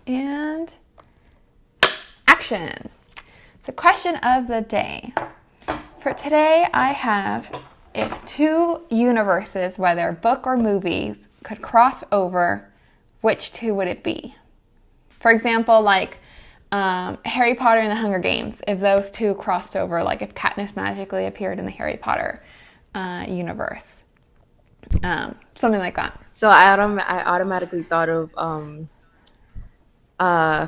And action. So question of the day. For today, I have, if two universes, whether book or movies, could cross over, which two would it be? For example, like Harry Potter and the Hunger Games, if those two crossed over, like if Katniss magically appeared in the Harry Potter universe. Something like that. So I automatically thought of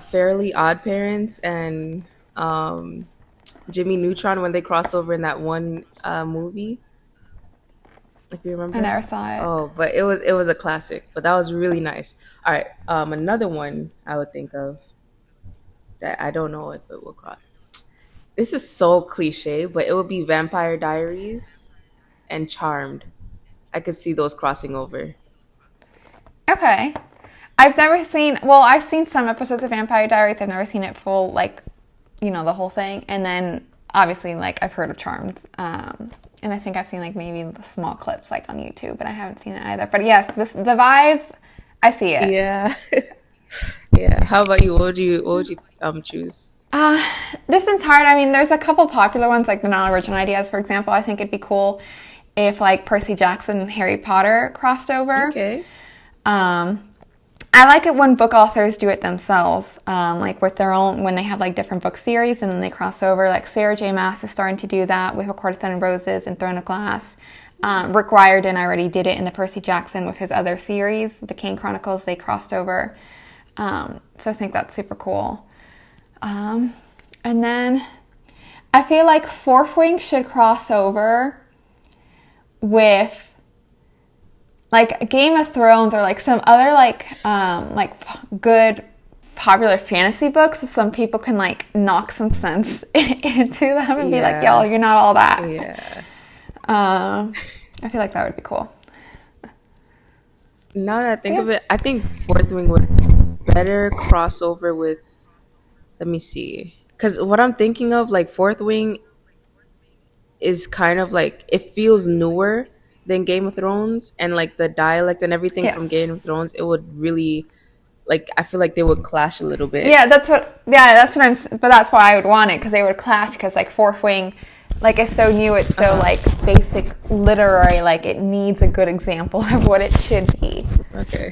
Fairly Odd Parents and Jimmy Neutron when they crossed over in that one movie. If you remember. I never saw it. Oh, but it was a classic. But that was really nice. All right, another one I would think of that I don't know if it will cross. This is so cliche, but it would be Vampire Diaries and Charmed. I could see those crossing over. Okay. I've seen some episodes of Vampire Diaries. I've never seen it full, like, the whole thing. And then, obviously, like, I've heard of Charmed. And I think I've seen, like, maybe the small clips, like, on YouTube, but I haven't seen it either. But yes, the vibes, I see it. Yeah. Yeah. How about you? What would you choose? This one's hard. I mean, there's a couple popular ones, like the non-original ideas, for example. I think it'd be cool if, like, Percy Jackson and Harry Potter crossed over. Okay. I like it when book authors do it themselves, like with their own, when they have like different book series and then they cross over. Like Sarah J. Maas is starting to do that with A Court of Thorns and Roses and Throne of Glass. Rick Riordan already did it in the Percy Jackson with his other series, the Kane Chronicles. They crossed over. So I think that's super cool. And then I feel like Fourth Wing should cross over with like Game of Thrones or like some other good popular fantasy books. So some people can like knock some sense into them and be like, yo, you're not all that. Yeah. I feel like that would be cool. Now that I think of it, I think Fourth Wing would better crossover with, let me see. Because what I'm thinking of, like Fourth Wing is kind of like, it feels newer than Game of Thrones, and like the dialect and everything from Game of Thrones, it would really, like, I feel like they would clash a little bit. That's what but that's why I would want it, because they would clash, because like Fourth Wing, like, it's so new, it's so like basic literary, like it needs a good example of what it should be. Okay.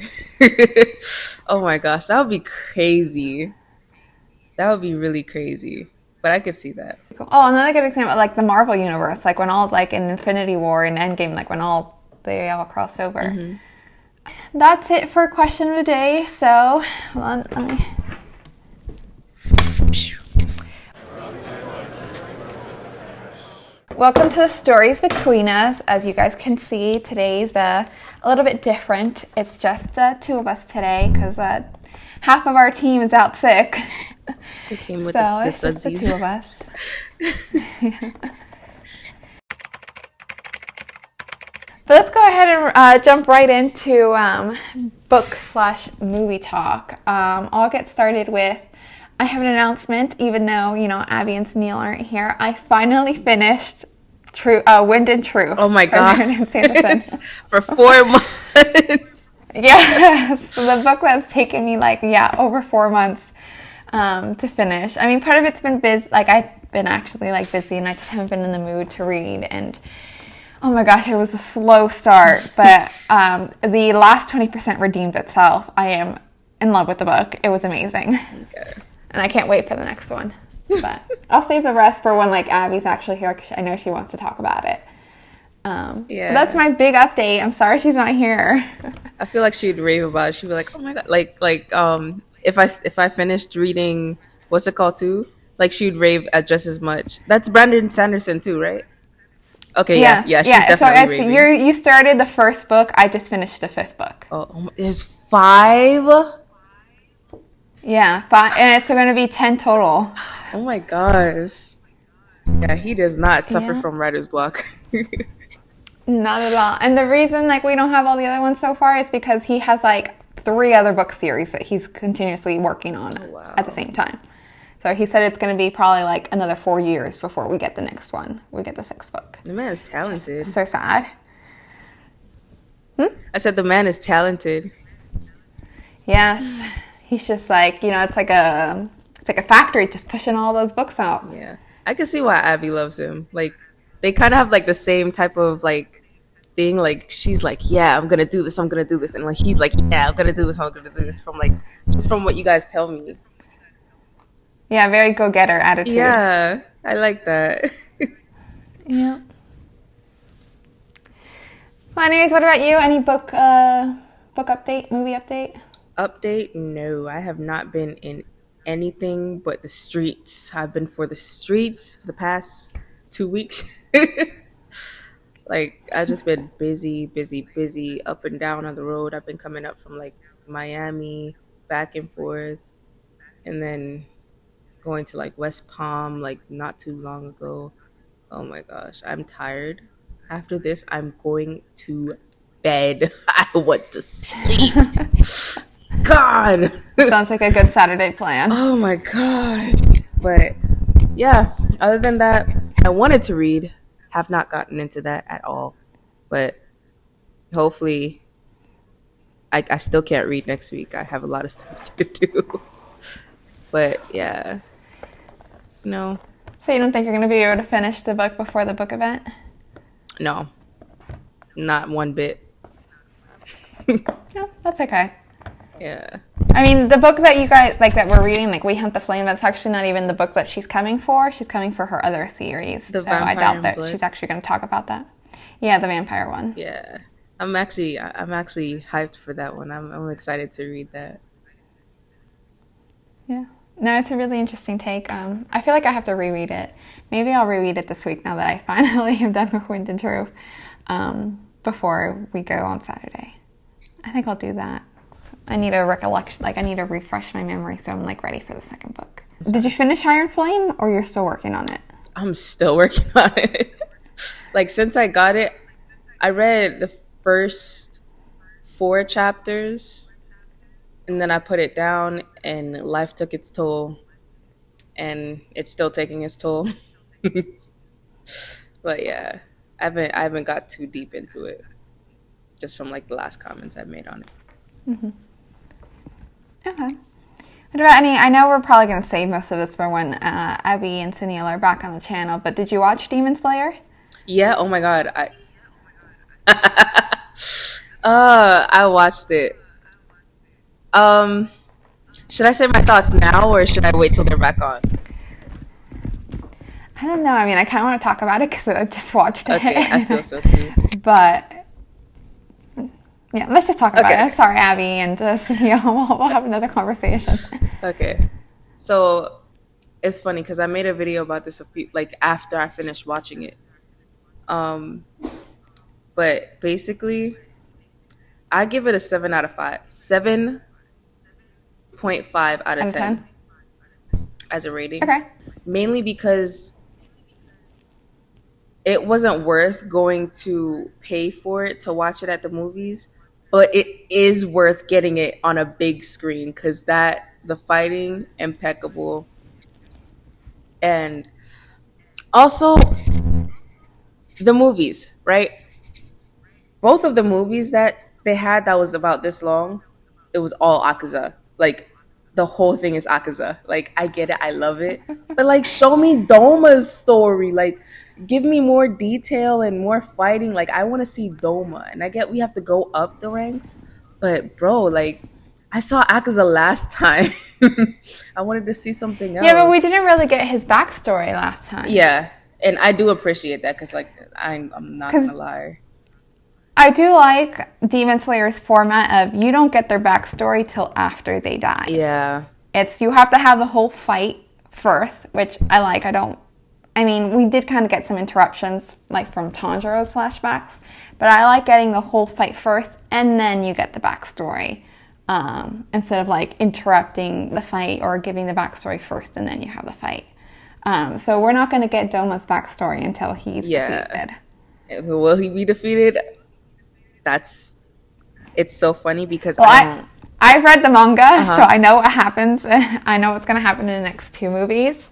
Oh my gosh, that would be crazy. That would be really crazy. But I could see that. Oh, another good example, like the Marvel universe, like when all, like in Infinity War and Endgame, like when they all crossed over. Mm-hmm. That's it for question of the day. So, hold on, let me. Welcome to the Stories Between Us. As you guys can see, today's a little bit different. It's just two of us today because half of our team is out sick. We came with the it's just the two of us. But let's go ahead and jump right into book/movie talk. I'll get started with, I have an announcement, even though, Abby and Sunil aren't here. I finally finished Wind and Truth. Oh my God. For 4 months. Yes. The book that's taken me over 4 months to finish. I mean, part of it's been busy. Like, I've been actually busy, and I just haven't been in the mood to read. And oh my gosh, it was a slow start, but the last 20% redeemed itself. I am in love with the book. It was amazing. Okay. And I can't wait for the next one. But I'll save the rest for when Abby's actually here, because I know she wants to talk about it. Yeah. That's my big update. I'm sorry she's not here. I feel like she'd rave about it. She'd be like, "Oh my God!" If I finished reading, what's it called too? Like, she'd rave at just as much. That's Brandon Sanderson too, right? Okay, yeah, she's definitely raving. You started the first book. I just finished the 5th book. Oh, there's 5? Yeah, 5, and it's going to be 10 total. Oh my gosh. Yeah, he does not suffer from writer's block. Not at all. And the reason we don't have all the other ones so far is because he has 3 other book series that he's continuously working on at the same time. So he said it's going to be probably another 4 years before we get the next one. We get the 6th book. The man is talented. So sad. I said the man is talented. Yes. He's just like, it's like a factory just pushing all those books out. Yeah. I can see why Abby loves him. Like they kind of have like the same type of like thing. Like she's like, yeah, I'm gonna do this, I'm gonna do this, and like he's like, yeah, I'm gonna do this, I'm gonna do this. From like just from what you guys tell me. Yeah, very go-getter attitude. Yeah, I like that. Yeah. Well, anyways, what about you? Any book update, movie update? Update? No, I have not been in anything but the streets. I've been for the streets for the past 2 weeks. Like I've just been busy, busy, busy, up and down on the road. I've been coming up from like Miami, back and forth, and then going to like West Palm like not too long ago. Oh my gosh, I'm tired. After this, I'm going to bed. I want to sleep. God. Sounds like a good Saturday plan. Oh my God. But yeah, other than that, I wanted to read. Have not gotten into that at all. But hopefully, I still can't read next week. I have a lot of stuff to do. But yeah, no, So you don't think you're going to be able to finish the book before the book event? no, not one bit. No, that's okay. Yeah. I mean, the book that you guys, like, that we're reading, like, We Hunt the Flame, that's actually not even the book that she's coming for. She's coming for her other series. The so I Vampire doubt in that Blood? she's actually going to talk about that. Yeah, the vampire one. Yeah. I'm actually hyped for that one. I'm excited to read that. Yeah. No, it's a really interesting take. I feel like I have to reread it. Maybe I'll reread it this week now that I finally am done with Wind and True before we go on Saturday. I think I'll do that. I need a recollection, like I need to refresh my memory so I'm like ready for the second book. Did you finish Iron Flame or you're still working on it? I'm still working on it. Like since I got it, I read the first 4 chapters and then I put it down and life took its toll and it's still taking its toll. But yeah, I haven't got too deep into it just from like the last comments I made on it. Mm-hmm. Okay. What about any? I know we're probably going to save most of this for when Abby and Sunil are back on the channel, but did you watch Demon Slayer? Yeah, oh my God. I watched it. Should I say my thoughts now or should I wait till they're back on? I don't know. I mean, I kind of want to talk about it because I just watched it. Okay, I feel so too. But yeah, let's just talk about Okay. it. Sorry, Abby and Sunil. We'll have another conversation. Okay. So it's funny because I made a video about this after I finished watching it. But basically, I give it a 7 out of 5. 7.5 out of 10 as a rating. Okay. Mainly because it wasn't worth going to pay for it to watch it at the movies, but it is worth getting it on a big screen because the fighting, impeccable. And also the movies, right? Both of the movies that they had that was about this long, it was all Akaza. Like the whole thing is Akaza. Like I get it, I love it. But like show me Doma's story. Like give me more detail and more fighting. Like I want to see Doma. And I get we have to go up the ranks, but bro, like I saw Akaza last time. I wanted to see something else. Yeah, but we didn't really get his backstory last time. Yeah, and I do appreciate that because like I'm not gonna lie. I do like Demon Slayer's format of you don't get their backstory till after they die. Yeah. It's you have to have the whole fight first, which I like. I mean, we did kind of get some interruptions like from Tanjiro's flashbacks, but I like getting the whole fight first and then you get the backstory instead of like interrupting the fight or giving the backstory first and then you have the fight. So we're not going to get Doma's backstory until he's defeated. Will he be defeated? It's so funny because I read the manga, so I know what happens. I know what's going to happen in the next 2 movies.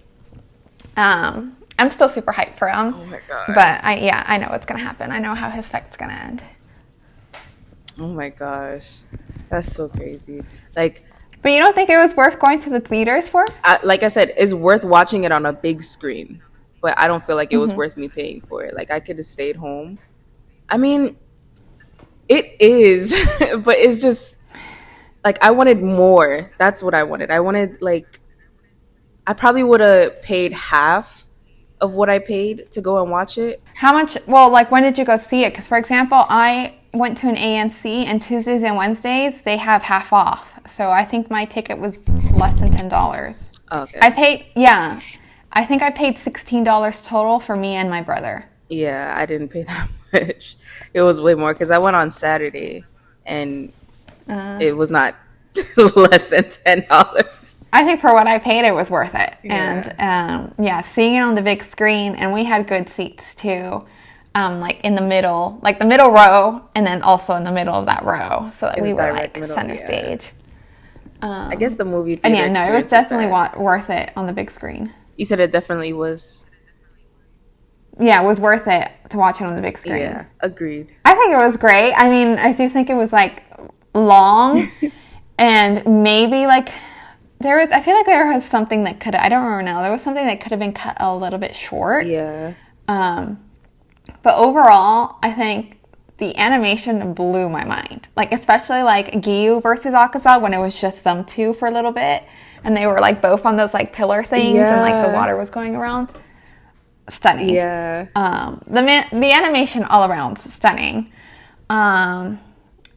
I'm still super hyped for him. Oh my God. But I know what's going to happen. I know how his fight's going to end. Oh my gosh. That's so crazy. Like But you don't think it was worth going to the theaters for? Like I said, it's worth watching it on a big screen, but I don't feel like it was Mm-hmm. worth me paying for it. Like I could have stayed home. I mean, it is, but it's just like I wanted more. That's what I wanted. I wanted like I probably would have paid half of what I paid to go and watch it. How much? Well, like when did you go see it? Because for example, I went to an AMC, and Tuesdays and Wednesdays they have half off. So I think my ticket was less than $10. Okay. I paid, yeah, I think I paid $16 total for me and my brother. Yeah, I didn't pay that much. It was way more because I went on Saturday and it was not less than $10. I think for what I paid, it was worth it. Yeah. And yeah, seeing it on the big screen, and we had good seats too, like in the middle row, and then also in the middle of that row, so that In we the were direct like middle, center yeah. stage. I guess the movie And theater yeah, no, it was experience definitely bad. worth it on the big screen. You said it definitely was. Yeah, it was worth it to watch it on the big screen. Yeah, agreed. I think it was great. I mean, I do think it was like long, and maybe like I feel like there was something that I don't remember now. There was something that could have been cut a little bit short. Yeah. But overall, I think the animation blew my mind. Like, especially like Giyu versus Akaza when it was just them two for a little bit, and they were like both on those like pillar things, and like the water was going around. Stunning. Yeah. The animation all around stunning.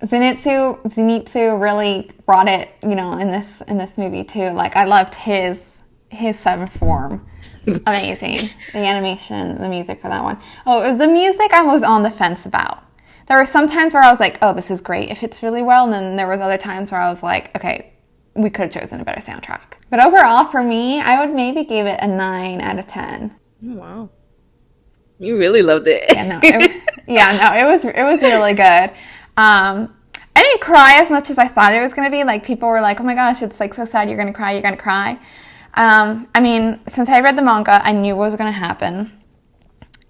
Zenitsu really brought it, you know, in this movie too. Like I loved his seventh form. Amazing. The animation, the music for that one. Oh, the music I was on the fence about. There were some times where I was like, oh, this is great if it's really well, and then there was other times where I was like, okay, we could have chosen a better soundtrack. But overall, for me, I would maybe give it a 9 out of 10. Oh, wow. You really loved it. It was really good. I didn't cry as much as I thought it was going to be. Like, people were like, oh my gosh, it's like so sad, you're going to cry. I mean, since I read the manga, I knew what was going to happen.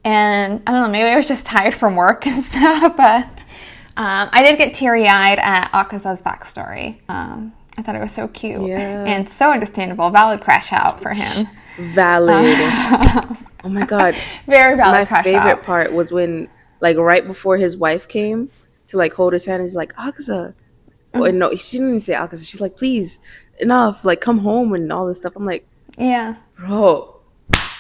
And I don't know, maybe I was just tired from work and stuff, but I did get teary-eyed at Akaza's backstory. I thought it was so cute and so understandable. Valid crash out for him. Valid. Oh my god. Very valid crash out. My favorite part was when, like, right before his wife came to, like, hold his hand, he's like, Akaza. Or no, she didn't even say Akaza. She's like, please, enough. Like, come home and all this stuff. I'm like, yeah. Bro,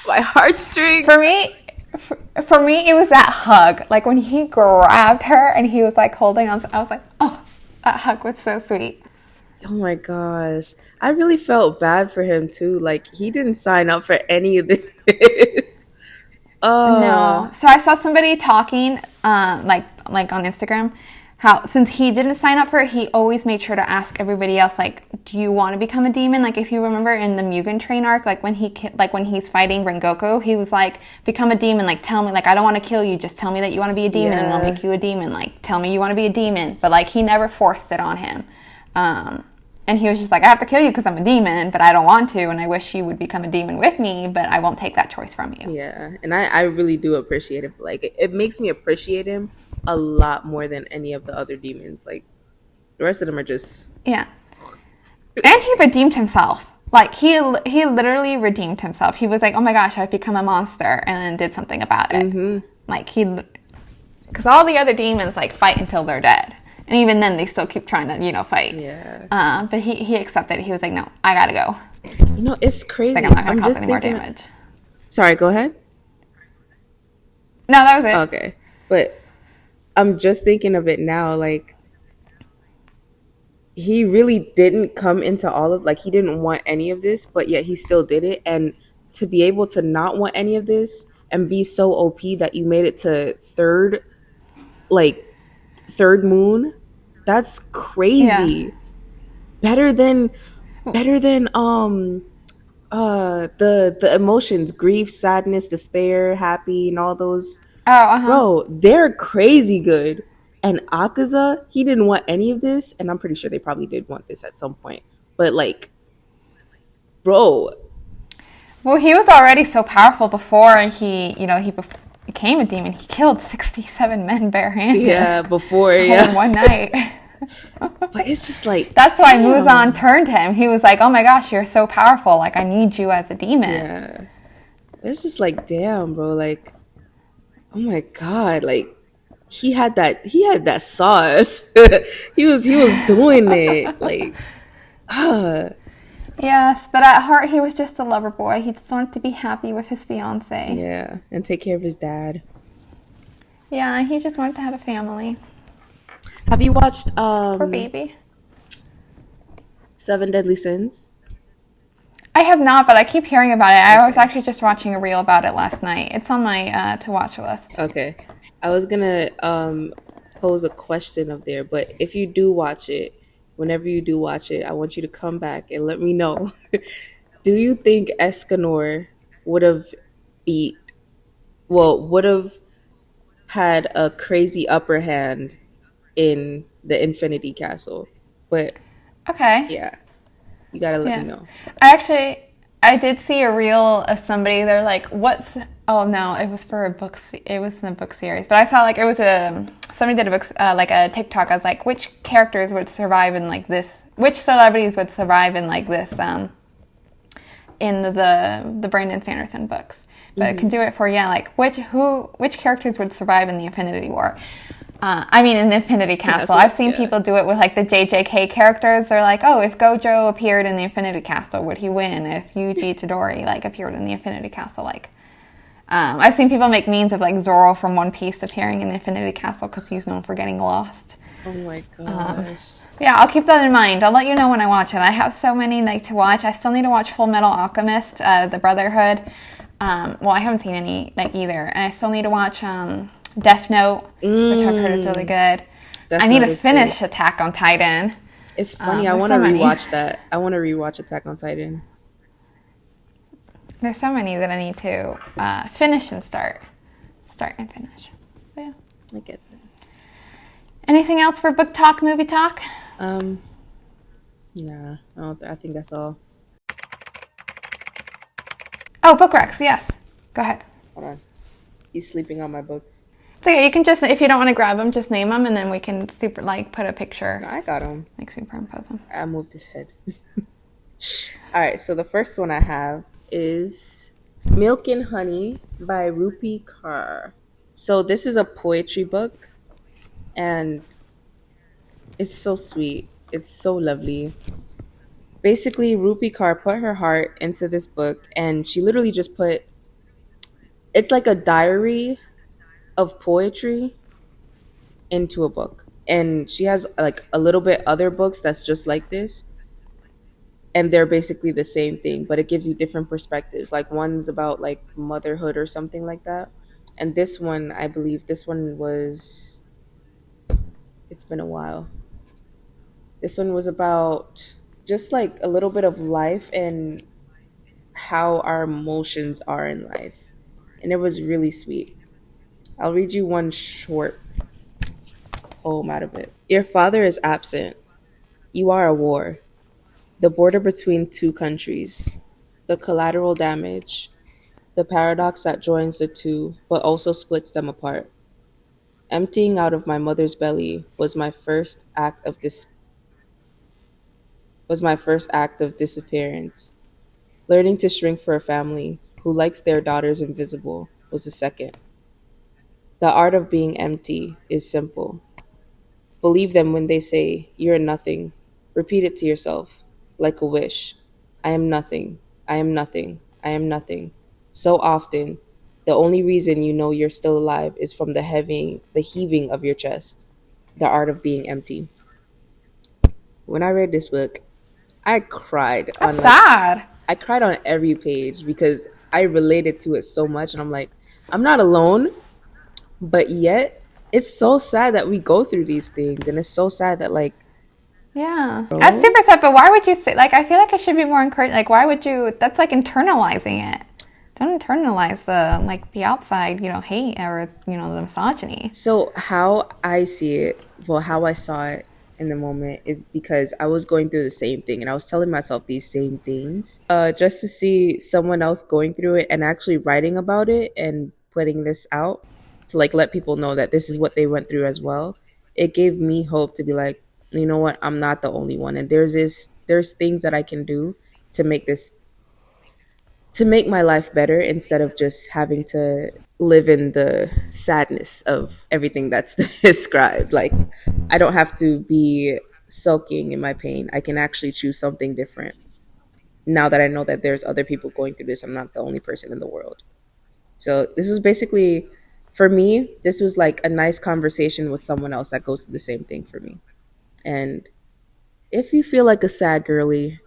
my heartstrings. For me, it was that hug. Like, when he grabbed her and he was, like, holding on, I was like, oh, that hug was so sweet. Oh my gosh. I really felt bad for him too. Like he didn't sign up for any of this. No. So I saw somebody talking like on Instagram how since he didn't sign up for it, he always made sure to ask everybody else like, do you want to become a demon? Like if you remember in the Mugen Train arc, like when he's fighting Rengoku, he was like, become a demon, like tell me, like I don't want to kill you, just tell me that you want to be a demon and I'll make you a demon. Like tell me you want to be a demon. But like he never forced it on him. And he was just like, I have to kill you because I'm a demon, but I don't want to, and I wish you would become a demon with me, but I won't take that choice from you. Yeah, and I really do appreciate it. Like, it makes me appreciate him a lot more than any of the other demons. Like, the rest of them are just... Yeah. And he redeemed himself. Like, he literally redeemed himself. He was like, oh my gosh, I've become a monster, and then did something about it. Mm-hmm. Like, because all the other demons, like, fight until they're dead. And even then, they still keep trying to, fight. Yeah. But he accepted it. He was like, no, I gotta go. It's crazy. Like, I'm not gonna cause any more damage. Sorry, go ahead. No, that was it. Okay. But I'm just thinking of it now, like, he really didn't come into he didn't want any of this, but yet he still did it. And to be able to not want any of this and be so OP that you made it to third moon, that's crazy. Yeah. Better than the emotions, grief, sadness, despair, happy, and all those. Bro, they're crazy good. And Akaza, he didn't want any of this, and I'm pretty sure they probably did want this at some point. But like, bro. Well, he was already so powerful before he became a demon. He killed 67 men barehanded. Yeah, before in one night. But it's just like, That's why Muzan damn. turned him. He was like, "Oh my gosh, you're so powerful. Like I need you as a demon." Yeah. It's just like, damn, bro. Like, oh my God. Like, he had that sauce. He was doing it. Like, ah, Yes, but at heart he was just a lover boy. He just wanted to be happy with his fiance. yeah. And take care of his dad. Yeah, he just wanted to have a family. Have you watched Poor baby. Seven Deadly Sins? I have not, but I keep hearing about it. I was Okay. actually just watching a reel about it last night. It's on my to watch list. Okay. I was gonna pose a question up there, but if you do watch it, whenever you do watch it, I want you to come back and let me know. Do you think Escanor would have beat, would have had a crazy upper hand in the Infinity Castle? But Okay. yeah, you gotta let me Yeah. know. I did see a reel of somebody. They're like, "What's?" Oh no, it was for a book. It was in a book series, but I saw like it was a somebody did a book like a TikTok. I was like, which characters would survive in like this? Which celebrities would survive in like this? In the Brandon Sanderson books. But it can do it for like which characters would survive in the Infinity War? I mean, in the Infinity Castle. Castle, I've seen yeah. people do it with like the JJK characters. They're like, oh, if Gojo appeared in the Infinity Castle, would he win? If Yuji Tadori like appeared in the Infinity Castle, like. I've seen people make memes of like Zoro from One Piece appearing in the Infinity Castle because he's known for getting lost. Oh my gosh. Yeah, I'll keep that in mind. I'll let you know when I watch it. I have so many like to watch. I still need to watch Full Metal Alchemist, the Brotherhood. Well, I haven't seen any like either, and I still need to watch Death Note, which I've heard is really good. Death I need Note to is good. finish Attack on Titan. It's funny. I There's want to so many. rewatch that. I want to rewatch Attack on Titan. There's so many that I need to finish and start, start and finish. But yeah. I get that. Anything else for book talk, movie talk? Um, nah, I think that's all. Oh, book recs. Yes. Go ahead. Hold on. He's sleeping on my books. It's okay. You can just, if you don't want to grab them, just name them, and then we can super like put a picture, No, I got him. like superimpose them. I moved his head. All right, so the first one I have is Milk and Honey by Rupi Kaur. So this is a poetry book, and it's so sweet. It's so lovely. Basically, Rupi Kaur put her heart into this book, and she literally just put it's like a diary of poetry into a book. And she has like a little bit other books that's just like this, and they're basically the same thing, but it gives you different perspectives. Like one's about like motherhood or something like that. And this one, I believe this one was it's been a while. This one was about just like a little bit of life and how our emotions are in life. And it was really sweet. I'll read you one short poem out of it. Your father is absent. You are a war. The border between two countries. The collateral damage. The paradox that joins the two, but also splits them apart. Emptying out of my mother's belly was my first act of disappearance. Learning to shrink for a family who likes their daughters invisible was the second. The art of being empty is simple. Believe them when they say, "You're nothing." Repeat it to yourself, like a wish. I am nothing. I am nothing. I am nothing. So often, the only reason you know you're still alive is from the heaving of your chest. The art of being empty. When I read this book, I cried That's on like sad. I cried on every page because I related to it so much, and I'm like, I'm not alone. But yet, it's so sad that we go through these things, and it's so sad that like, Yeah, that's bro. super sad. But why would you say like? I feel like it should be more encouraged. Like, why would you? That's like internalizing it. Don't internalize the like the outside, hate or the misogyny. So how I see it, well, how I saw it in the moment is because I was going through the same thing, and I was telling myself these same things. Just to see someone else going through it and actually writing about it and putting this out to like let people know that this is what they went through as well. It gave me hope to be like, you know what, I'm not the only one, and there's things that I can do to make this to make my life better instead of just having to live in the sadness of everything that's described. Like, I don't have to be sulking in my pain. I can actually choose something different. Now that I know that there's other people going through this, I'm not the only person in the world. So this was basically, for me, this was like a nice conversation with someone else that goes through the same thing for me. And if you feel like a sad girly,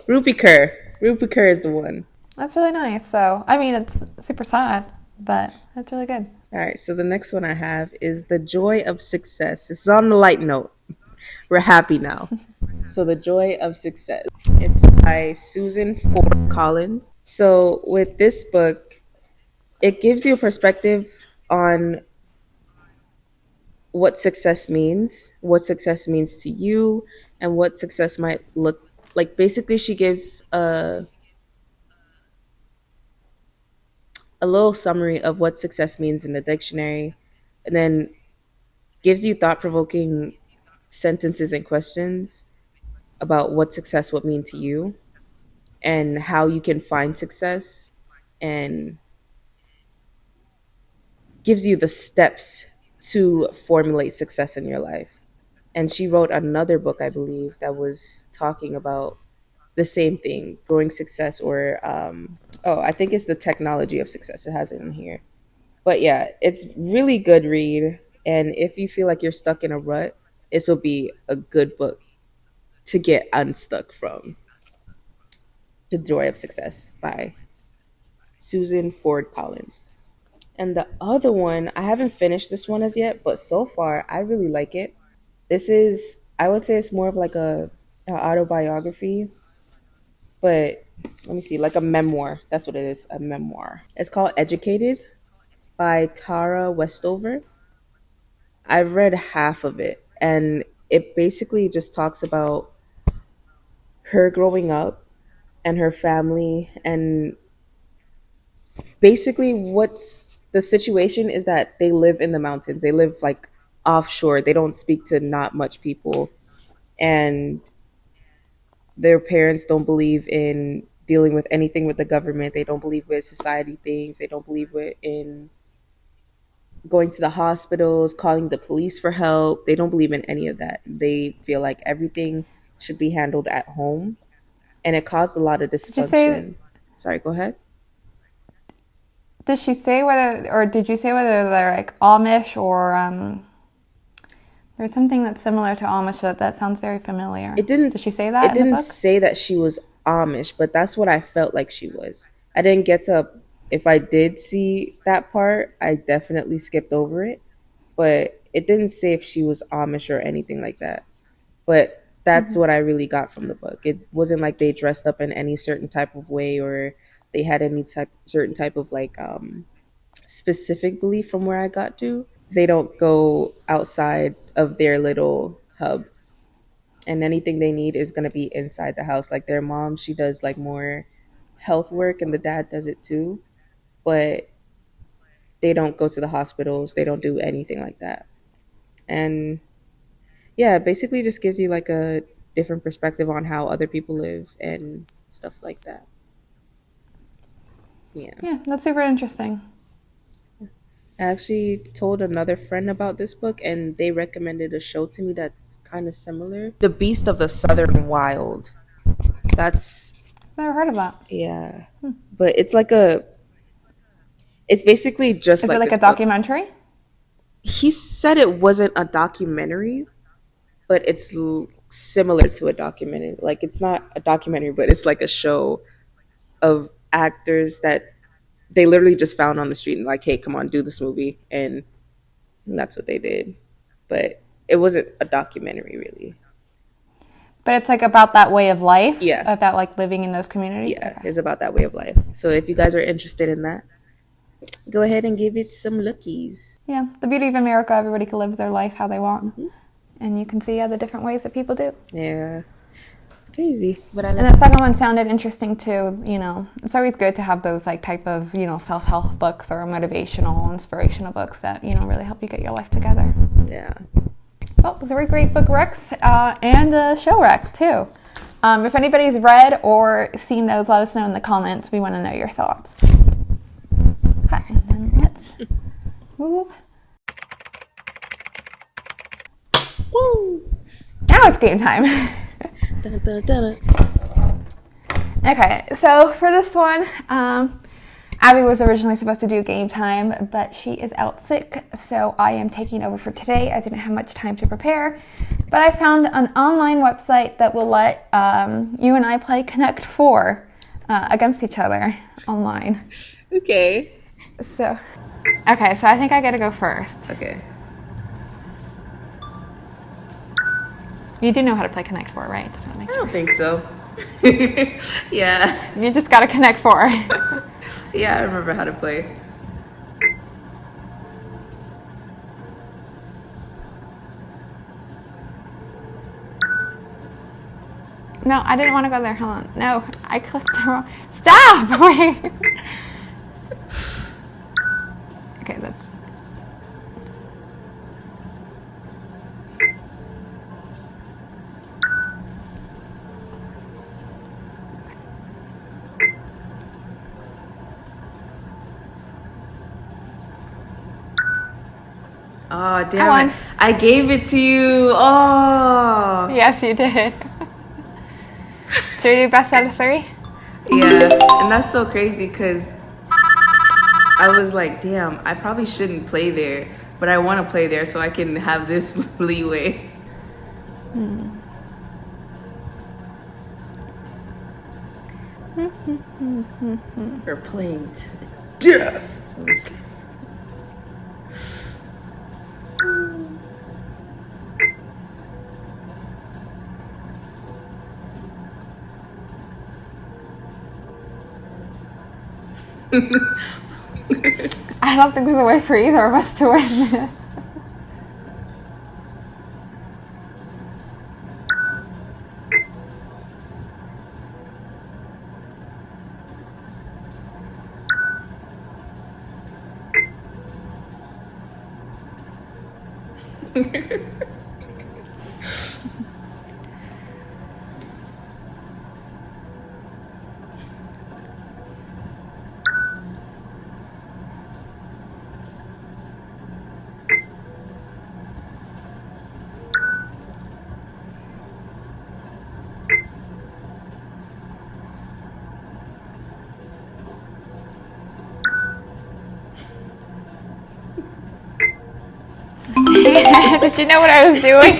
Rupi Kerr. Rupi Kerr is the one. That's really nice. So, I mean, it's super sad, but it's really good. All right, so the next one I have is The Joy of Success. This is on the light note. We're happy now. So, The Joy of Success. It's by Susan Ford Collins. So, with this book, it gives you a perspective on what success means to you, and what success might look like. Basically, she gives a little summary of what success means in the dictionary, and then gives you thought provoking sentences and questions about what success would mean to you and how you can find success, and gives you the steps to formulate success in your life. And she wrote another book, I believe, that was talking about the same thing, growing success, or I think it's the technology of success. It has it in here. But yeah, it's really good read. And if you feel like you're stuck in a rut, this will be a good book to get unstuck from. The Joy of Success by Susan Ford Collins. And the other one, I haven't finished this one as yet, but so far I really like it. This is, I would say it's more of like a autobiography, but let me see, like a memoir. That's what it is, a memoir. It's called Educated by Tara Westover. I've read half of it, and it basically just talks about her growing up and her family, and basically what's the situation is that they live in the mountains. They live like offshore. They don't speak to not much people, and their parents don't believe in dealing with anything with the government. They don't believe with society things. They don't believe in going to the hospitals, calling the police for help. They don't believe in any of that. They feel like everything should be handled at home, and it caused a lot of Did you say, dysfunction. Sorry, go ahead. did she say whether, or did you say whether they're like Amish or, there's something that's similar to Amish that sounds very familiar. It didn't Did she say that it in the didn't book? say that she was Amish, but that's what I felt like she was. I didn't get to, if I did see that part, I definitely skipped over it, but it didn't say if she was Amish or anything like that. But that's what I really got from the book. It wasn't like they dressed up in any certain type of way, or they had any certain type of like specific belief from where I got to. They don't go outside of their little hub, and anything they need is going to be inside the house. Like their mom, she does like more health work, and the dad does it too, but they don't go to the hospitals. They don't do anything like that. And yeah, it basically just gives you like a different perspective on how other people live and stuff like that. Yeah. Yeah, that's super interesting. I actually told another friend about this book, and they recommended a show to me that's kind of similar. The Beast of the Southern Wild. That's, I've never heard of that. yeah. But it's basically just Is it like like this a book. documentary? He said it wasn't a documentary, but it's similar to a documentary. Like it's not a documentary, but it's like a show of actors that they literally just found on the street and like, hey, come on, do this movie, and that's what they did. But it wasn't a documentary, really. But it's like about that way of life? Yeah, About like living in those communities? yeah, Okay. it's about that way of life. So if you guys are interested in that, go ahead and give it some lookies. Yeah, the beauty of America, everybody can live their life how they want. Mm-hmm. And you can see the different ways that people do. Yeah, it's crazy, but I And like the second one sounded interesting too. You know, it's always good to have those like type of, you know, self-help books or motivational, inspirational books that, you know, really help you get your life together. it. Yeah. well, 3 great book recs and a show rec too. If anybody's read or seen those, let us know in the comments. We want to know your thoughts. Okay, and then let's move. Woo! Now it's game time. Dun, dun, dun. Okay, so for this one, Abby was originally supposed to do game time, but she is out sick, so I am taking over for today. I didn't have much time to prepare, but I found an online website that will let you and I play Connect 4 against each other online. Okay. So I think I gotta go first. Okay. You do know how to play Connect 4, right? Just want to make I sure. don't think so. Yeah. You just gotta Connect 4. Yeah, I remember how to play. No, I didn't want to go there. Hold on. No, I clicked the wrong. Stop! Wait. Okay, that's. Oh, damn it. I gave it to you. Oh. Yes, you did. Should we do best out of 3? Yeah, and that's so crazy because I was like, damn, I probably shouldn't play there, but I want to play there so I can have this leeway. We're playing to the death. I don't think there's a way for either of us to win this. Did you know what I was doing?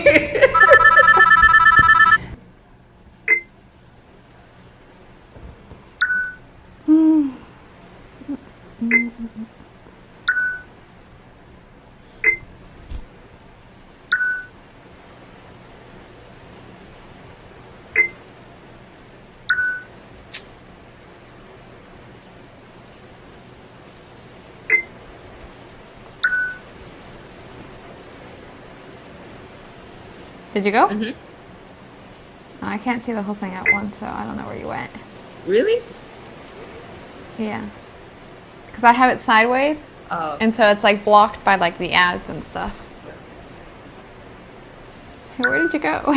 Did you go? Mm-hmm. Oh, I can't see the whole thing at once, so I don't know where you went. Really? Yeah. Because I have it sideways, and so it's like blocked by like the ads and stuff. Hey, where did you go?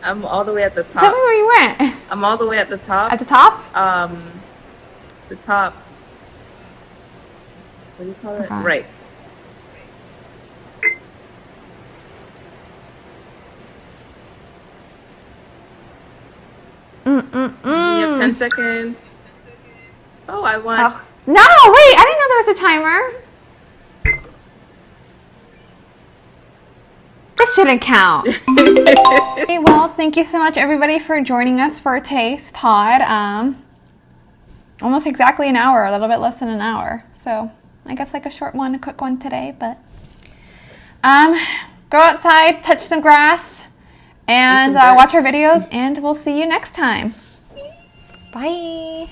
I'm all the way at the top. Tell me where you went. I'm all the way at the top. At the top? The top. What do you call it? Okay. Right. You have 10 seconds. Oh, I won. Oh. No, wait, I didn't know there was a timer. This shouldn't count. Okay, well, thank you so much, everybody, for joining us for today's pod. Almost exactly an hour, a little bit less than an hour. So I guess like a short one, a quick one today. But go outside, touch some grass, and watch our videos, and we'll see you next time. Bye.